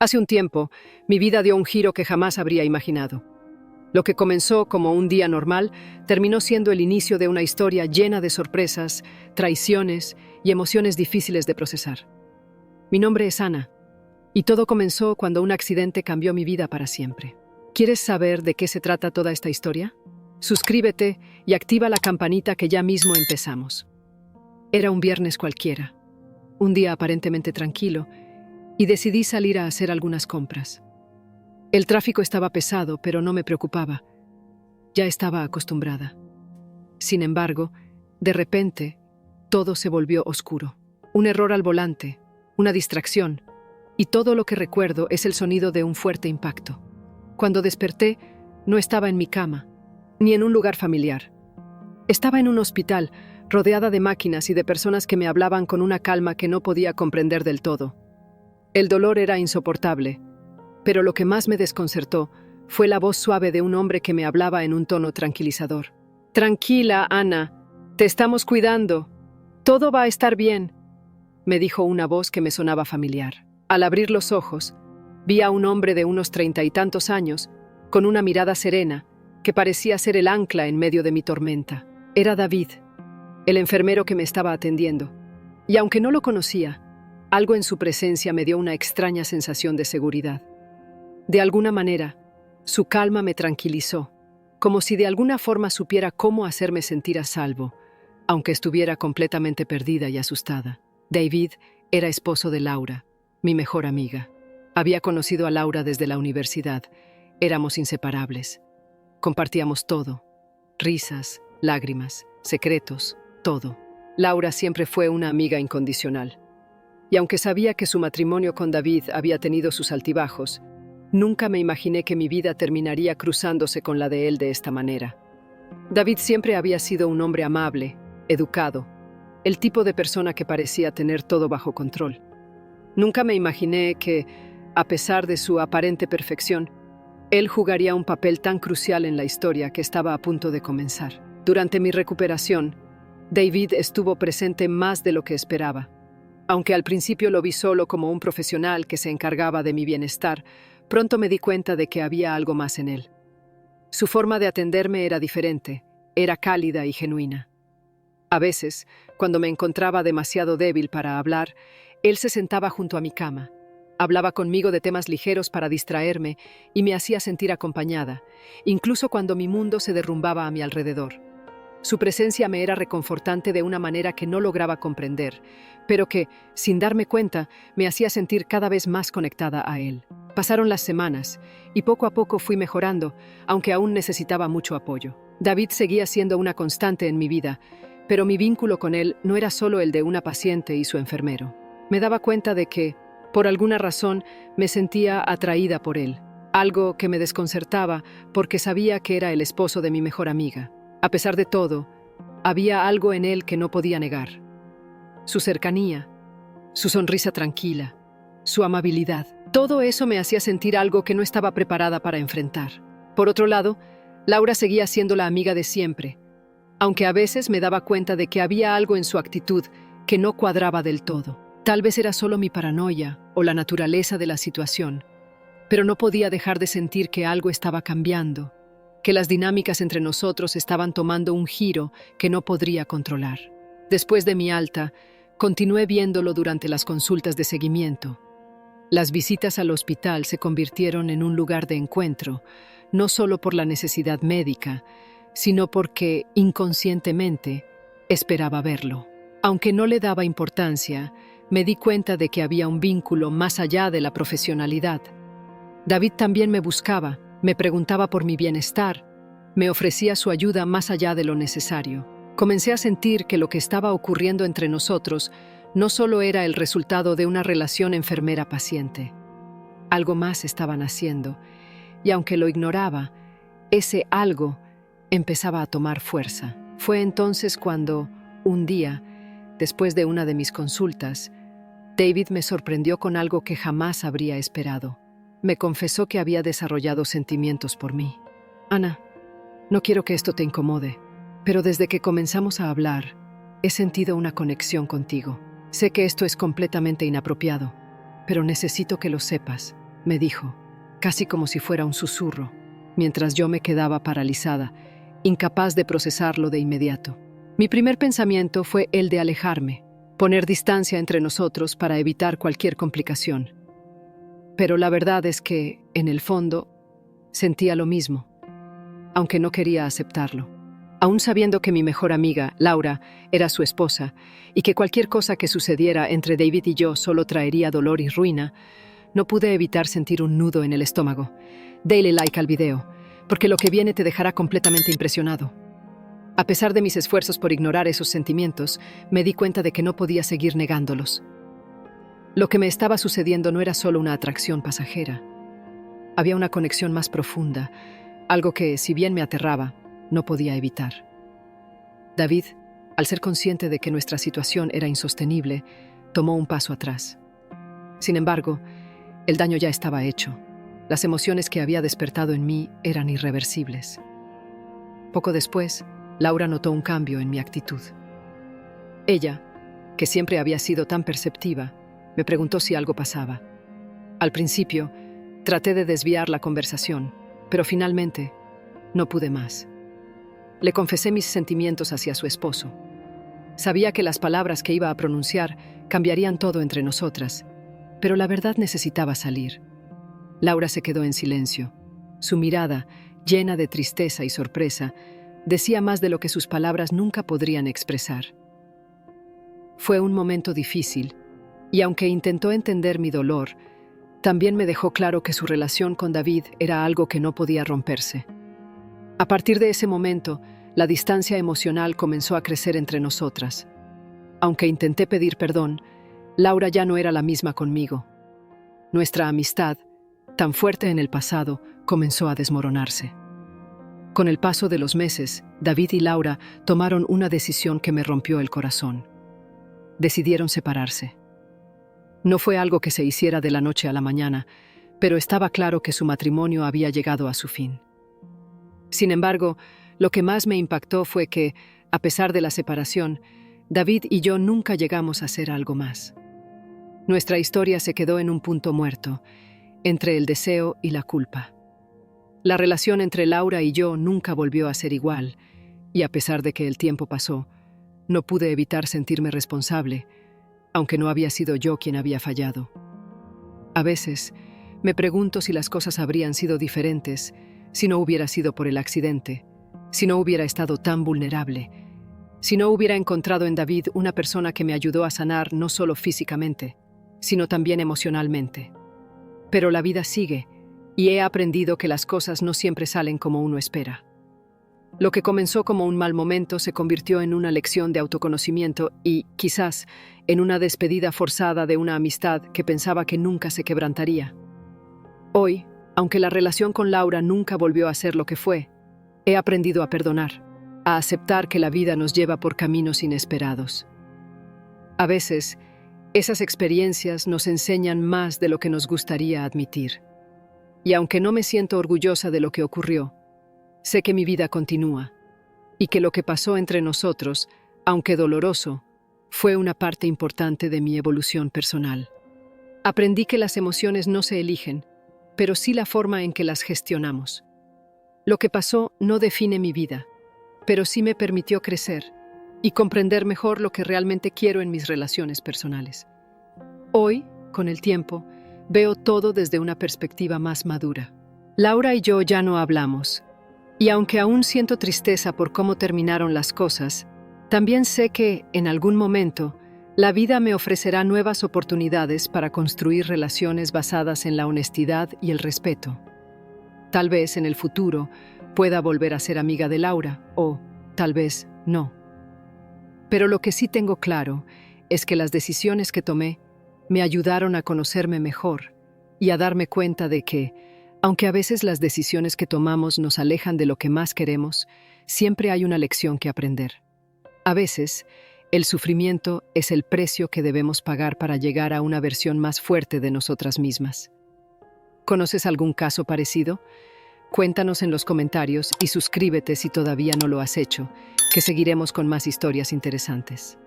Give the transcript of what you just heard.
Hace un tiempo, mi vida dio un giro que jamás habría imaginado. Lo que comenzó como un día normal terminó siendo el inicio de una historia llena de sorpresas, traiciones y emociones difíciles de procesar. Mi nombre es Ana, y todo comenzó cuando un accidente cambió mi vida para siempre. ¿Quieres saber de qué se trata toda esta historia? Suscríbete y activa la campanita que ya mismo empezamos. Era un viernes cualquiera, un día aparentemente tranquilo, y decidí salir a hacer algunas compras. El tráfico estaba pesado, pero no me preocupaba. Ya estaba acostumbrada. Sin embargo, de repente, todo se volvió oscuro. Un error al volante, una distracción, y todo lo que recuerdo es el sonido de un fuerte impacto. Cuando desperté, no estaba en mi cama, ni en un lugar familiar. Estaba en un hospital, rodeada de máquinas y de personas que me hablaban con una calma que no podía comprender del todo. El dolor era insoportable, pero lo que más me desconcertó fue la voz suave de un hombre que me hablaba en un tono tranquilizador. «Tranquila, Ana, te estamos cuidando. Todo va a estar bien», me dijo una voz que me sonaba familiar. Al abrir los ojos, vi a un hombre de unos 30 y tantos años, con una mirada serena, que parecía ser el ancla en medio de mi tormenta. Era David, el enfermero que me estaba atendiendo. Y aunque no lo conocía, algo en su presencia me dio una extraña sensación de seguridad. De alguna manera, su calma me tranquilizó, como si de alguna forma supiera cómo hacerme sentir a salvo, aunque estuviera completamente perdida y asustada. David era esposo de Laura, mi mejor amiga. Había conocido a Laura desde la universidad. Éramos inseparables. Compartíamos todo: risas, lágrimas, secretos, todo. Laura siempre fue una amiga incondicional. Y aunque sabía que su matrimonio con David había tenido sus altibajos, nunca me imaginé que mi vida terminaría cruzándose con la de él de esta manera. David siempre había sido un hombre amable, educado, el tipo de persona que parecía tener todo bajo control. Nunca me imaginé que, a pesar de su aparente perfección, él jugaría un papel tan crucial en la historia que estaba a punto de comenzar. Durante mi recuperación, David estuvo presente más de lo que esperaba. Aunque al principio lo vi solo como un profesional que se encargaba de mi bienestar, pronto me di cuenta de que había algo más en él. Su forma de atenderme era diferente, era cálida y genuina. A veces, cuando me encontraba demasiado débil para hablar, él se sentaba junto a mi cama, hablaba conmigo de temas ligeros para distraerme y me hacía sentir acompañada, incluso cuando mi mundo se derrumbaba a mi alrededor. Su presencia me era reconfortante de una manera que no lograba comprender, pero que, sin darme cuenta, me hacía sentir cada vez más conectada a él. Pasaron las semanas, y poco a poco fui mejorando, aunque aún necesitaba mucho apoyo. David seguía siendo una constante en mi vida, pero mi vínculo con él no era solo el de una paciente y su enfermero. Me daba cuenta de que, por alguna razón, me sentía atraída por él, algo que me desconcertaba porque sabía que era el esposo de mi mejor amiga. A pesar de todo, había algo en él que no podía negar. Su cercanía, su sonrisa tranquila, su amabilidad. Todo eso me hacía sentir algo que no estaba preparada para enfrentar. Por otro lado, Laura seguía siendo la amiga de siempre, aunque a veces me daba cuenta de que había algo en su actitud que no cuadraba del todo. Tal vez era solo mi paranoia o la naturaleza de la situación, pero no podía dejar de sentir que algo estaba cambiando, que las dinámicas entre nosotros estaban tomando un giro que no podría controlar. Después de mi alta, continué viéndolo durante las consultas de seguimiento. Las visitas al hospital se convirtieron en un lugar de encuentro, no solo por la necesidad médica, sino porque, inconscientemente, esperaba verlo. Aunque no le daba importancia, me di cuenta de que había un vínculo más allá de la profesionalidad. David también me buscaba, me preguntaba por mi bienestar, me ofrecía su ayuda más allá de lo necesario. Comencé a sentir que lo que estaba ocurriendo entre nosotros no solo era el resultado de una relación enfermera-paciente. Algo más estaban haciendo, y aunque lo ignoraba, ese algo empezaba a tomar fuerza. Fue entonces cuando, un día, después de una de mis consultas, David me sorprendió con algo que jamás habría esperado. Me confesó que había desarrollado sentimientos por mí. Ana, no quiero que esto te incomode, pero desde que comenzamos a hablar, he sentido una conexión contigo. Sé que esto es completamente inapropiado, pero necesito que lo sepas. me dijo, casi como si fuera un susurro, mientras yo me quedaba paralizada, incapaz de procesarlo de inmediato. Mi primer pensamiento fue el de alejarme, poner distancia entre nosotros para evitar cualquier complicación. Pero la verdad es que, en el fondo, sentía lo mismo, aunque no quería aceptarlo. Aún sabiendo que mi mejor amiga, Laura, era su esposa, y que cualquier cosa que sucediera entre David y yo solo traería dolor y ruina, no pude evitar sentir un nudo en el estómago. Dale like al video, porque lo que viene te dejará completamente impresionado. A pesar de mis esfuerzos por ignorar esos sentimientos, me di cuenta de que no podía seguir negándolos. Lo que me estaba sucediendo no era solo una atracción pasajera. Había una conexión más profunda, algo que, si bien me aterraba, no podía evitar. David, al ser consciente de que nuestra situación era insostenible, tomó un paso atrás. Sin embargo, el daño ya estaba hecho. Las emociones que había despertado en mí eran irreversibles. Poco después, Laura notó un cambio en mi actitud. Ella, que siempre había sido tan perceptiva, me preguntó si algo pasaba. Al principio, traté de desviar la conversación, pero finalmente no pude más. Le confesé mis sentimientos hacia su esposo. Sabía que las palabras que iba a pronunciar cambiarían todo entre nosotras, pero la verdad necesitaba salir. Laura se quedó en silencio. Su mirada, llena de tristeza y sorpresa, decía más de lo que sus palabras nunca podrían expresar. Fue un momento difícil, y aunque intentó entender mi dolor, también me dejó claro que su relación con David era algo que no podía romperse. A partir de ese momento, la distancia emocional comenzó a crecer entre nosotras. Aunque intenté pedir perdón, Laura ya no era la misma conmigo. Nuestra amistad, tan fuerte en el pasado, comenzó a desmoronarse. Con el paso de los meses, David y Laura tomaron una decisión que me rompió el corazón. Decidieron separarse. No fue algo que se hiciera de la noche a la mañana, pero estaba claro que su matrimonio había llegado a su fin. Sin embargo, lo que más me impactó fue que, a pesar de la separación, David y yo nunca llegamos a ser algo más. Nuestra historia se quedó en un punto muerto, entre el deseo y la culpa. La relación entre Laura y yo nunca volvió a ser igual, y a pesar de que el tiempo pasó, no pude evitar sentirme responsable, aunque no había sido yo quien había fallado. A veces, me pregunto si las cosas habrían sido diferentes si no hubiera sido por el accidente, si no hubiera estado tan vulnerable, si no hubiera encontrado en David una persona que me ayudó a sanar no solo físicamente, sino también emocionalmente. Pero la vida sigue, y he aprendido que las cosas no siempre salen como uno espera. Lo que comenzó como un mal momento se convirtió en una lección de autoconocimiento y, quizás, en una despedida forzada de una amistad que pensaba que nunca se quebrantaría. Hoy, aunque la relación con Laura nunca volvió a ser lo que fue, he aprendido a perdonar, a aceptar que la vida nos lleva por caminos inesperados. A veces, esas experiencias nos enseñan más de lo que nos gustaría admitir. Y aunque no me siento orgullosa de lo que ocurrió, sé que mi vida continúa, y que lo que pasó entre nosotros, aunque doloroso, fue una parte importante de mi evolución personal. Aprendí que las emociones no se eligen, pero sí la forma en que las gestionamos. Lo que pasó no define mi vida, pero sí me permitió crecer y comprender mejor lo que realmente quiero en mis relaciones personales. Hoy, con el tiempo, veo todo desde una perspectiva más madura. Laura y yo ya no hablamos, y aunque aún siento tristeza por cómo terminaron las cosas, también sé que, en algún momento, la vida me ofrecerá nuevas oportunidades para construir relaciones basadas en la honestidad y el respeto. Tal vez en el futuro pueda volver a ser amiga de Laura, o tal vez no. Pero lo que sí tengo claro es que las decisiones que tomé me ayudaron a conocerme mejor y a darme cuenta de que, aunque a veces las decisiones que tomamos nos alejan de lo que más queremos, siempre hay una lección que aprender. A veces, el sufrimiento es el precio que debemos pagar para llegar a una versión más fuerte de nosotras mismas. ¿Conoces algún caso parecido? Cuéntanos en los comentarios y suscríbete si todavía no lo has hecho, que seguiremos con más historias interesantes.